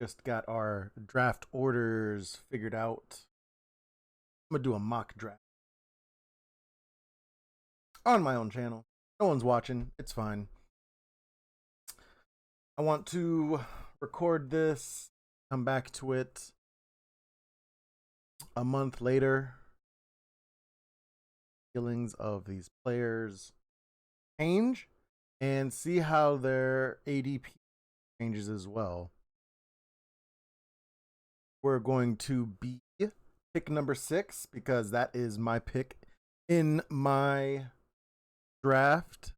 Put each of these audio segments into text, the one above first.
just got our draft orders figured out. I'm gonna do a mock draft on my own channel. No one's watching. It's fine. I want to record this, come back to it a month later. Feelings of these players change and see how their ADP changes as well. We're going to be pick number 6 because that is my pick in my draft.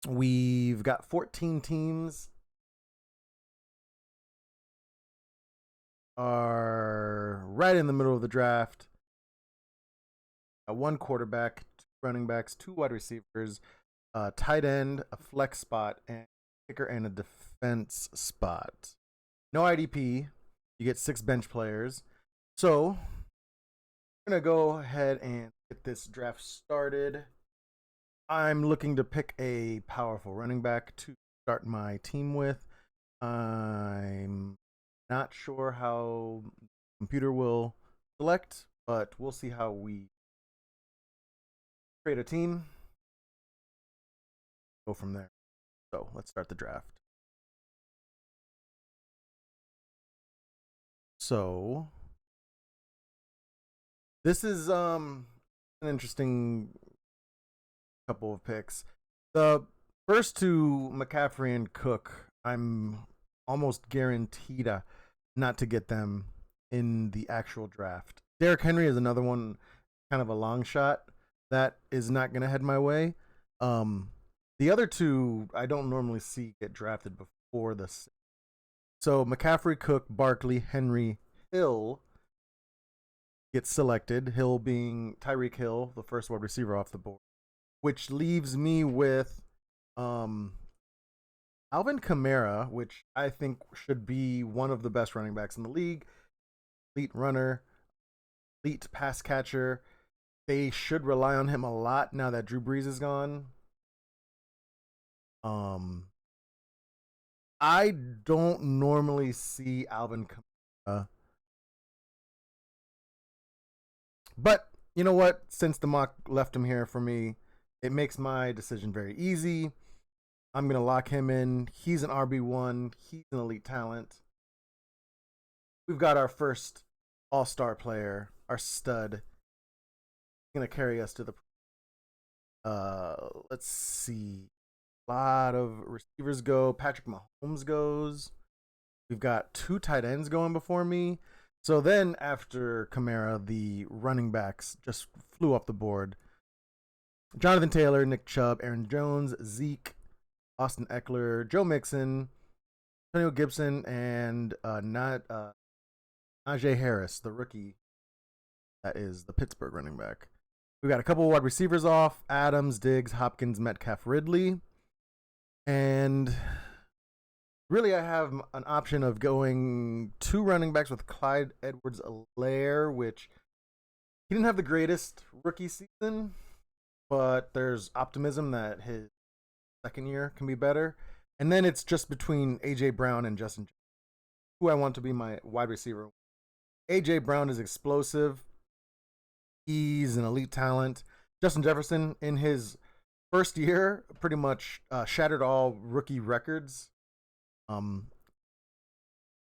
We've got 14 teams are right in the middle of the draft. One quarterback, 2 running backs, 2 wide receivers, a tight end, a flex spot, and a kicker and a defense spot. No IDP. You get 6 bench players. So I'm going to go ahead and get this draft started. I'm looking to pick a powerful running back to start my team with. I'm not sure how the computer will select, but we'll see how we create a team. Go from there. So let's start the draft. So this is an interesting couple of picks. The first 2, McCaffrey and Cook, I'm almost guaranteed not to get them in the actual draft. Derrick Henry is another one, kind of a long shot that is not going to head my way. The other 2 I don't normally see get drafted before this. So McCaffrey, Cook, Barkley, Henry, Hill gets selected. Hill being Tyreek Hill, the first wide receiver off the board, which leaves me with Alvin Kamara, which I think should be one of the best running backs in the league. Elite runner, elite pass catcher. They should rely on him a lot now that Drew Brees is gone. I don't normally see Alvin Kamara, but you know what? Since the mock left him here for me, it makes my decision very easy. I'm going to lock him in. He's an RB1. He's an elite talent. We've got our first all-star player, our stud. He's going to carry us to the... let's see. A lot of receivers go. Patrick Mahomes goes. We've got 2 tight ends going before me. So then after Kamara, the running backs just flew off the board. Jonathan Taylor, Nick Chubb, Aaron Jones, Zeke, Austin Eckler, Joe Mixon, Antonio Gibson, and Najee Harris, the rookie that is the Pittsburgh running back. We got a couple wide receivers off: Adams, Diggs, Hopkins, Metcalf, Ridley. And really, I have an option of going 2 running backs with Clyde Edwards-Helaire, which he didn't have the greatest rookie season, but there's optimism that his second year can be better. And then it's just between A.J. Brown and Justin Jefferson, who I want to be my wide receiver. A.J. Brown is explosive. He's an elite talent. Justin Jefferson, in his first year, pretty much shattered all rookie records.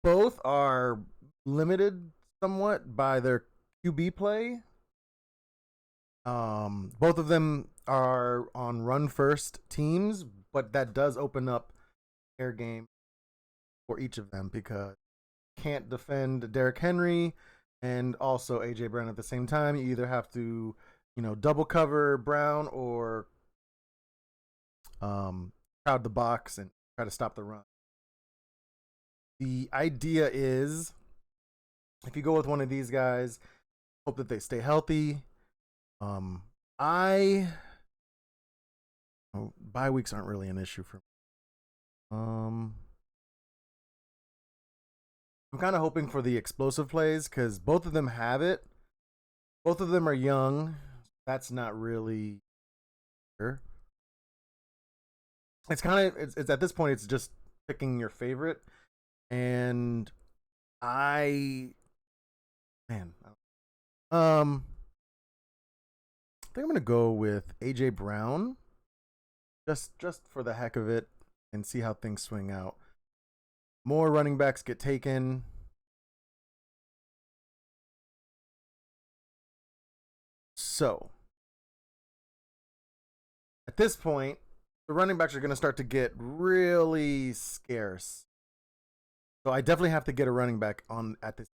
Both are limited somewhat by their QB play. Both of them are on run first teams, but that does open up air game for each of them because you can't defend Derrick Henry and also AJ Brown at the same time. You either have to, double cover Brown or crowd the box and try to stop the run. The idea is, if you go with one of these guys, hope that they stay healthy. Bye weeks aren't really an issue for me. I'm kind of hoping for the explosive plays because both of them have it. Both of them are young. That's not really sure. It's at this point, it's just picking your favorite. And I, man, um, I think I'm gonna go with AJ Brown, just for the heck of it, and see how things swing out. More running backs get taken. So at this point, the running backs are going to start to get really scarce. So I definitely have to get a running back on at this.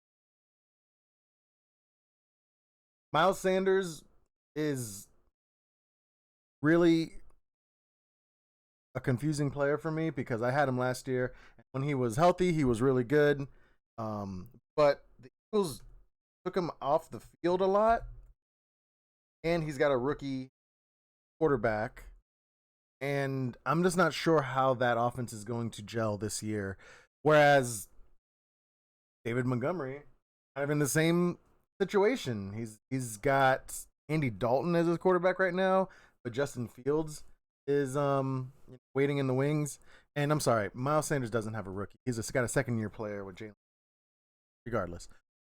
Miles Sanders is really a confusing player for me because I had him last year. When he was healthy, he was really good. But the Eagles took him off the field a lot, and he's got a rookie quarterback. And I'm just not sure how that offense is going to gel this year. Whereas David Montgomery, kind of in the same situation. He's got Andy Dalton as his quarterback right now, but Justin Fields is waiting in the wings. And I'm sorry, Miles Sanders doesn't have a rookie. Got a second year player with Jalen. Regardless,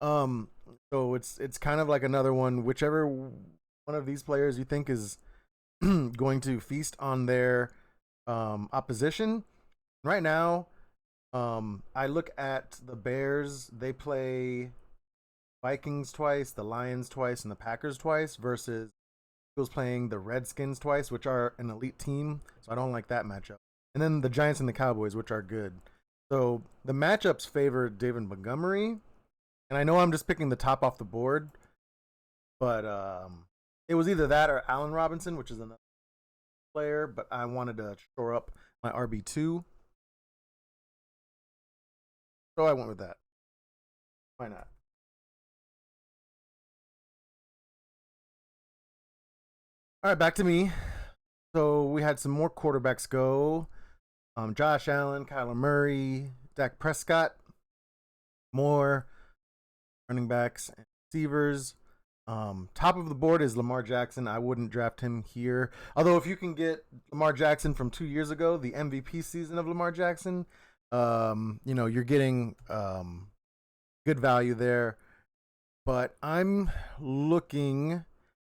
um, so it's kind of like another one. Whichever one of these players you think is going to feast on their opposition right now. I look at the Bears. They play Vikings twice, the Lions twice, and the Packers twice versus Eagles playing the Redskins twice, which are an elite team. So I don't like that matchup. And then the Giants and the Cowboys, which are good. So the matchups favor David Montgomery. And I know I'm just picking the top off the board, but it was either that or Allen Robinson, which is another player, but I wanted to shore up my RB2. So I went with that. Why not? All right, back to me. So we had some more quarterbacks go. Josh Allen, Kyler Murray, Dak Prescott, more running backs and receivers. Top of the board is Lamar Jackson. I wouldn't draft him here. Although if you can get Lamar Jackson from 2 years ago, the MVP season of Lamar Jackson, you're getting good value there. But I'm looking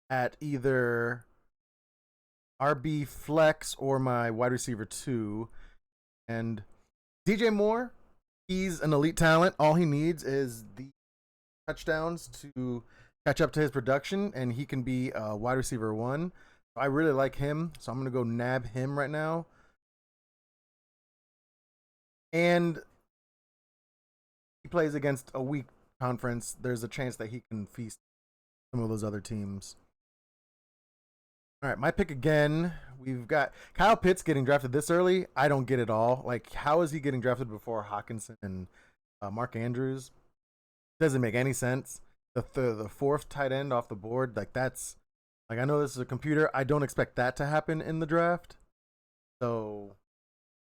at either RB flex or my wide receiver 2. And DJ Moore, he's an elite talent. All he needs is the touchdowns to catch up to his production, and he can be a wide receiver 1. I really like him, so I'm going to go nab him right now. And he plays against a weak conference. There's a chance that he can feast some of those other teams. All right, my pick again. We've got Kyle Pitts getting drafted this early. I don't get it all. Like, how is he getting drafted before Hawkinson and Mark Andrews? Doesn't make any sense. The fourth tight end off the board, like that's like I know this is a computer. I don't expect that to happen in the draft. So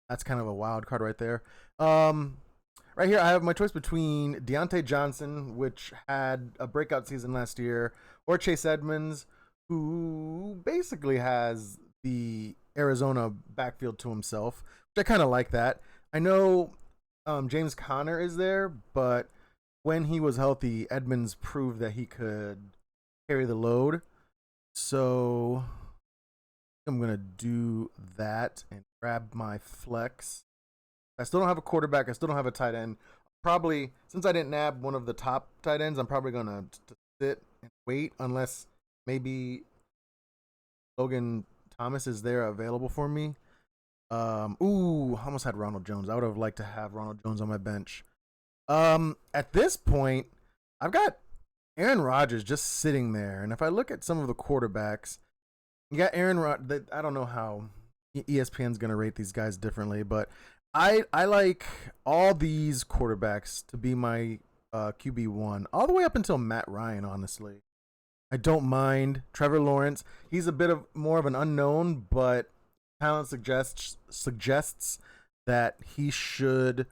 that's kind of a wild card right there. Right here, I have my choice between Deontay Johnson, which had a breakout season last year, or Chase Edmonds, who basically has the Arizona backfield to himself, which I kind of like that. I know James Conner is there, but when he was healthy, Edmonds proved that he could carry the load. So I'm going to do that and grab my flex. I still don't have a quarterback. I still don't have a tight end. Probably, since I didn't nab one of the top tight ends, I'm probably going to sit and wait unless maybe Logan Thomas is there available for me. I almost had Ronald Jones. I would have liked to have Ronald Jones on my bench. At this point, I've got Aaron Rodgers just sitting there, and if I look at some of the quarterbacks, you got Aaron Rodgers. I don't know how ESPN's going to rate these guys differently, but I like all these quarterbacks to be my QB1 all the way up until Matt Ryan. Honestly, I don't mind Trevor Lawrence. He's a bit of more of an unknown, but talent suggests that he should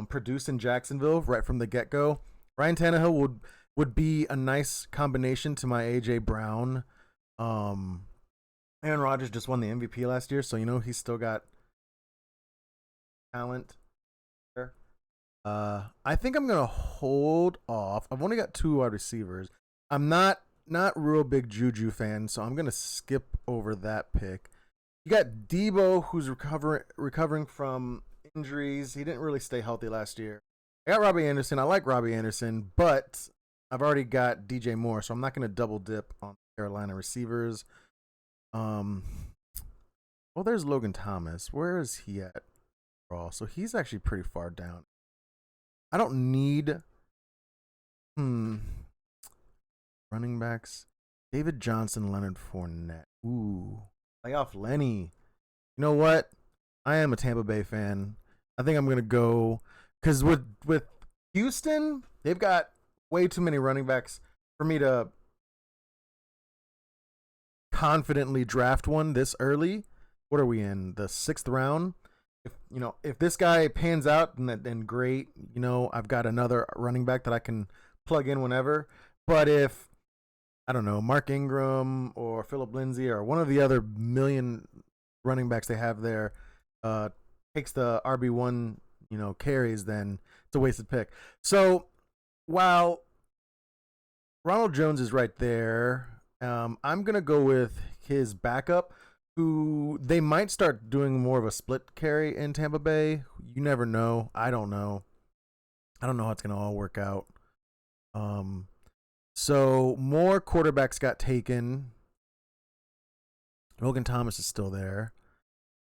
produce in Jacksonville right from the get go. Ryan Tannehill would be a nice combination to my AJ Brown. Aaron Rodgers just won the MVP last year, so he's still got talent there. I think I'm gonna hold off. I've only got two wide receivers. I'm not real big Juju fan, so I'm gonna skip over that pick. You got Debo, who's recovering from injuries. He didn't really stay healthy last year. I got Robbie Anderson. I like Robbie Anderson, but I've already got DJ Moore, so I'm not gonna double dip on Carolina receivers. Um, well, there's Logan Thomas. Where is he at? So he's actually pretty far down. I don't need hmm running backs. David Johnson, Leonard Fournette. Ooh, playoff Lenny. You know what? I am a Tampa Bay fan. I think I'm gonna go because with Houston, they've got way too many running backs for me to confidently draft one this early. What are we in the 6th round? If this guy pans out, then great. I've got another running back that I can plug in whenever. But if I don't know, Mark Ingram or Philip Lindsay or one of the other million running backs they have there takes the RB1, carries, then it's a wasted pick. So while Ronald Jones is right there, I'm gonna go with his backup, who they might start doing more of a split carry in Tampa Bay. You never know. I don't know. I don't know how it's gonna all work out. So more quarterbacks got taken. Logan Thomas is still there.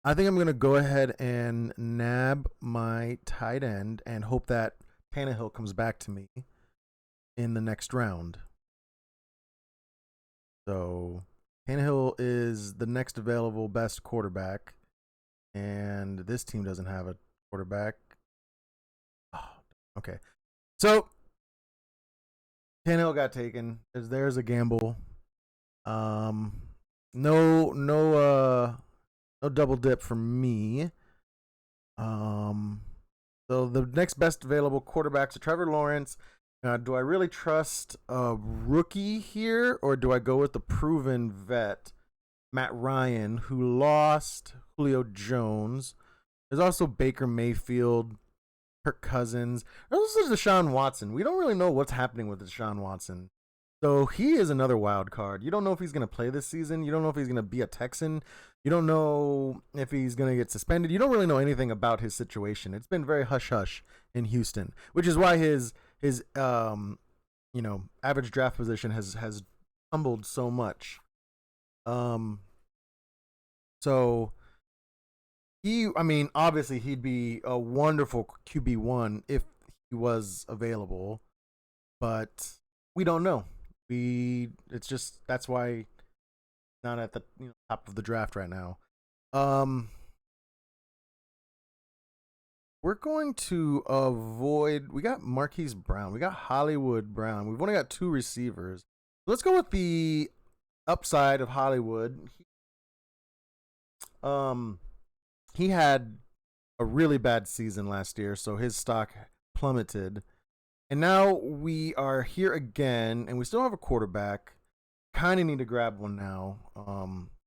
I think I'm going to go ahead and nab my tight end and hope that Tannehill comes back to me in the next round. So Tannehill is the next available best quarterback, and this team doesn't have a quarterback. Oh, okay. So Tannehill got taken. There's a gamble. No double dip for me. So the next best available quarterbacks are Trevor Lawrence. Do I really trust a rookie here, or do I go with the proven vet, Matt Ryan, who lost Julio Jones? There's also Baker Mayfield, Kirk Cousins. There's also Deshaun Watson. We don't really know what's happening with Deshaun Watson. So he is another wild card. You don't know if he's going to play this season. You don't know if he's going to be a Texan. You don't know if he's going to get suspended. You don't really know anything about his situation. It's been very hush hush in Houston, which is why his average draft position has tumbled so much. So obviously he'd be a wonderful QB1 if he was available, but we don't know. That's why not at the top of the draft right now. We're going to avoid. We got Marquise Brown. We got Hollywood Brown. We've only got two receivers. Let's go with the upside of Hollywood. He had a really bad season last year, so his stock plummeted. And now we are here again, and we still have a quarterback. Kind of need to grab one now.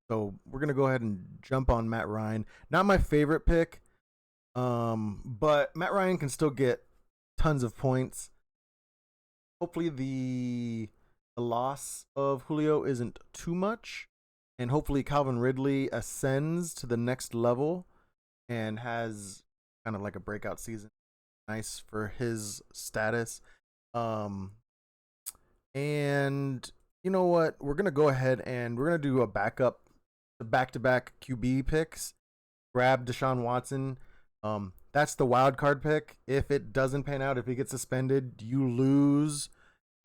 So we're gonna go ahead and jump on Matt Ryan. Not my favorite pick, but Matt Ryan can still get tons of points. Hopefully the loss of Julio isn't too much, and hopefully Calvin Ridley ascends to the next level and has kind of like a breakout season. Nice for his status. And you know what? We're gonna go ahead and we're gonna do a back-to-back QB picks. Grab Deshaun Watson. That's the wild card pick. If it doesn't pan out, if he gets suspended, you lose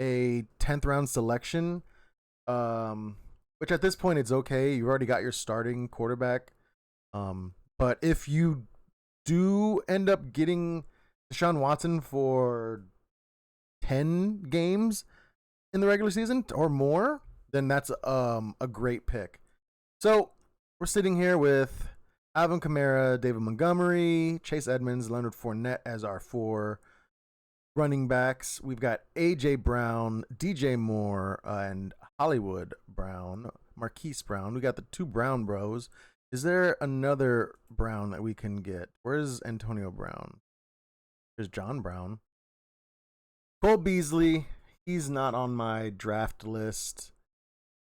a 10th round selection. Which at this point it's okay. You already got your starting quarterback. But if you do end up getting Deshaun Watson for 10 games in the regular season or more, then that's a great pick. So we're sitting here with Alvin Kamara, David Montgomery, Chase Edmonds, Leonard Fournette as our 4 running backs. We've got A.J. Brown, DJ Moore, and Hollywood Brown, Marquise Brown. We got the 2 Brown bros. Is there another Brown that we can get? Where's Antonio Brown? There's John Brown. Cole Beasley, he's not on my draft list.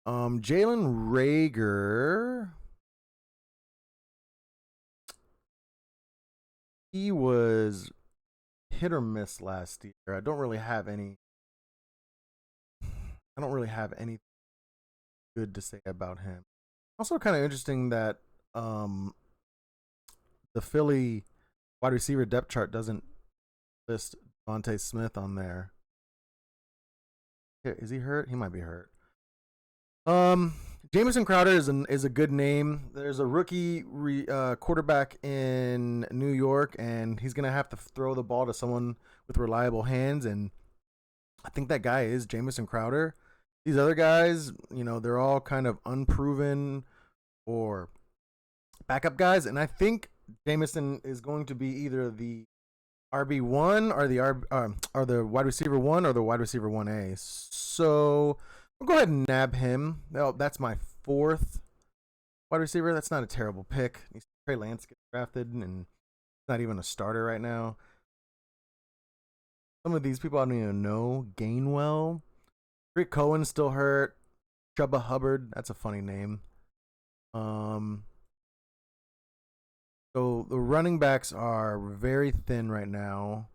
Jalen Rager, he was hit or miss last year. I don't really have any. I don't really have anything good to say about him. Also, kind of interesting that um, the Philly wide receiver depth chart doesn't list Devontae Smith on there. Is he hurt? He might be hurt. Um, Jamison Crowder is a good name. There's a rookie quarterback in New York, and he's gonna have to throw the ball to someone with reliable hands, and I think that guy is Jamison Crowder. These other guys, they're all kind of unproven or backup guys, and I think Jamison is going to be either the RB1 or the wide receiver 1 or the wide receiver 1A. So we'll go ahead and nab him. Oh, that's my fourth wide receiver. That's not a terrible pick. Trey Lance gets drafted and not even a starter right now. Some of these people I don't even know. Gainwell. Rick Cohen's still hurt. Chuba Hubbard. That's a funny name. So the running backs are very thin right now.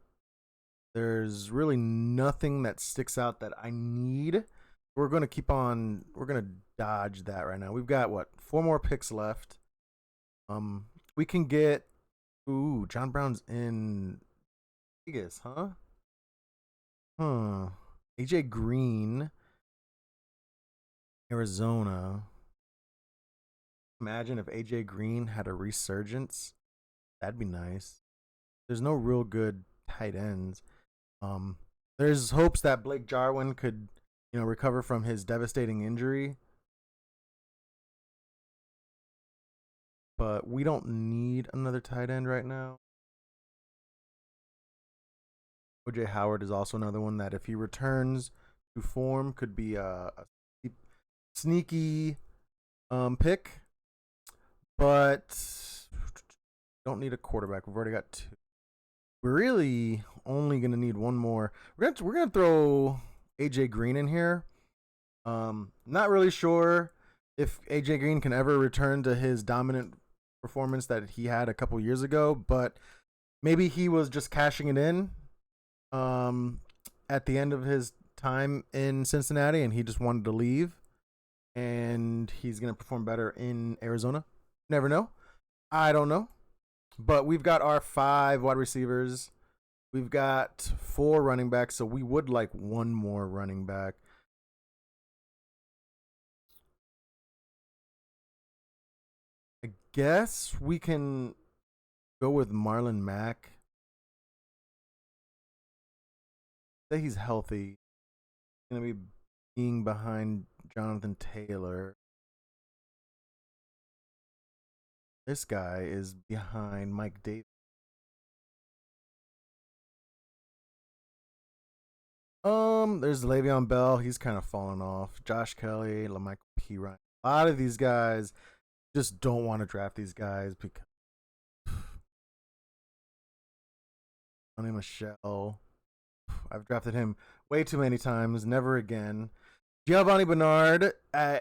There's really nothing that sticks out that I need. We're going to dodge that right now. We've got 4 more picks left. We can get John Brown's in Vegas, huh? AJ Green, Arizona. Imagine if AJ Green had a resurgence. That'd be nice. There's no real good tight ends. There's hopes that Blake Jarwin could, recover from his devastating injury. But we don't need another tight end right now. OJ Howard is also another one that if he returns to form could be a sneaky pick. But don't need a quarterback. We've already got 2. We're really only gonna need 1 more. We're gonna throw AJ Green in here. Not really sure if AJ Green can ever return to his dominant performance that he had a couple years ago, but maybe he was just cashing it in at the end of his time in Cincinnati and he just wanted to leave and he's gonna perform better in Arizona. Never know. I don't know. But we've got our 5 wide receivers. We've got 4 running backs, so we would like 1 more running back. I guess we can go with Marlon Mack. Say he's healthy. He's going to be being behind Jonathan Taylor. This guy is behind Mike Davis. There's Le'Veon Bell. He's kind of fallen off. Josh Kelly, LaMichael Pirine. A lot of these guys just don't want to draft these guys because Sonny Michel. I've drafted him way too many times. Never again. Giovanni Bernard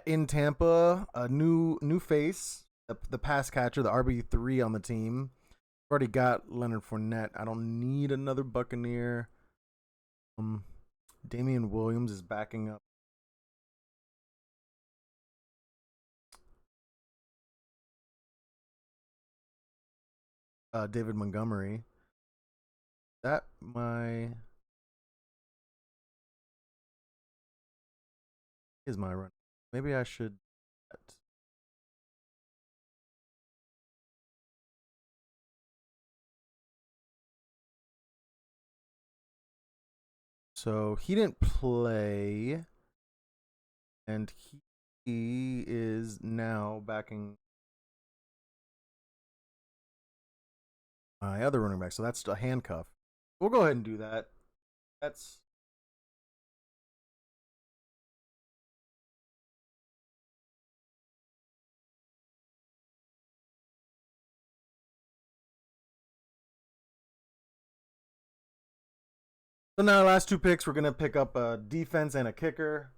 in Tampa, a new face, the pass catcher, the RB3 on the team. Already got Leonard Fournette. I don't need another Buccaneer. Damian Williams is backing up. David Montgomery. That is my run. Maybe I should. So he didn't play, and he is now backing my other running back. So that's a handcuff. We'll go ahead and do that. That's So now, last two picks, we're gonna pick up a defense and a kicker.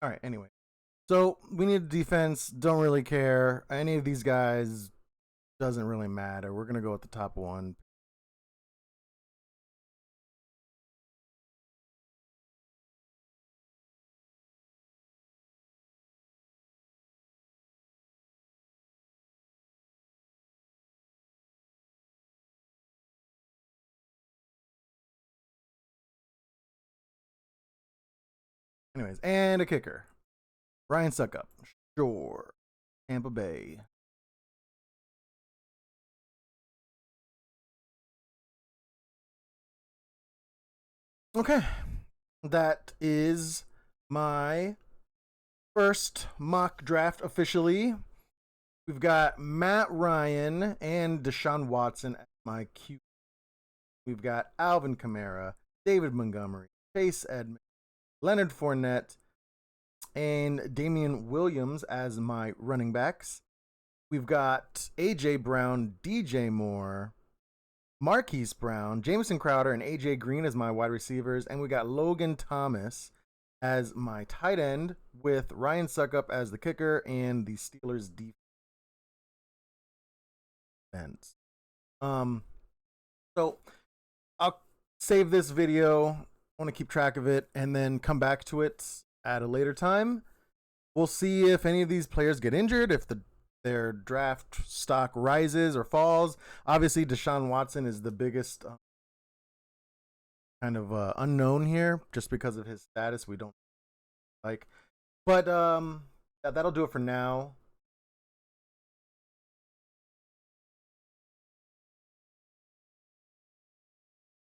All right. Anyway, so we need a defense. Don't really care. Any of these guys doesn't really matter. We're gonna go with the top one. Anyways, and a kicker. Ryan Suckup. Sure. Tampa Bay. Okay. That is my first mock draft officially. We've got Matt Ryan and Deshaun Watson at my Q. We've got Alvin Kamara, David Montgomery, Chase Edmonds, Leonard Fournette, and Damian Williams as my running backs. We've got A.J. Brown, DJ Moore, Marquise Brown, Jameson Crowder, and A.J. Green as my wide receivers. And we got Logan Thomas as my tight end with Ryan Suckup as the kicker and the Steelers defense. So I'll save this video. I want to keep track of it and then come back to it at a later time. We'll see if any of these players get injured, if their draft stock rises or falls. Obviously, Deshaun Watson is the biggest kind of unknown here, just because of his status. We don't like, but yeah, that'll do it for now.